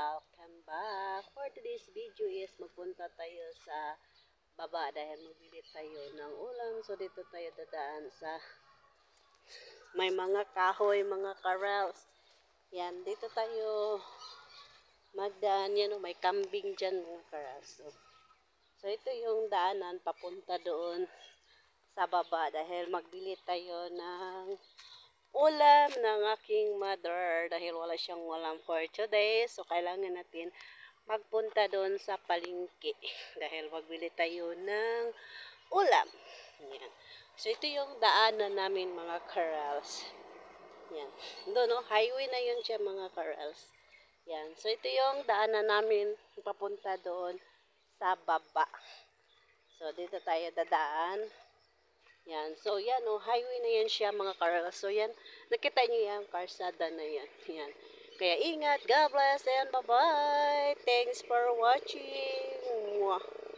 Welcome back. For today's video is magpunta tayo sa baba dahil magbili tayo ng ulam. So dito tayo dadaan sa may mga kahoy, mga corrals. Yan, dito tayo magdaan. Yan, may kambing dyan mga corrals. So ito yung daanan papunta doon sa baba dahil magbili tayo ng ulam ng aking mother dahil wala siyang ulam for today. So, kailangan natin magpunta doon sa palengke dahil magbili tayo ng ulam. Yan. So, ito yung daanan namin mga corrals. Yan. Doon, no? Highway na yun siya mga corrals. Yan. So, ito yung daanan namin papunta doon sa baba. So, dito tayo dadaan. Yan. So, yan, highway na yan siya, mga corrals. So, yan, nakita niyo yan, karsada na yan. Yan. Kaya ingat, God bless, and bye-bye. Thanks for watching. Mwah.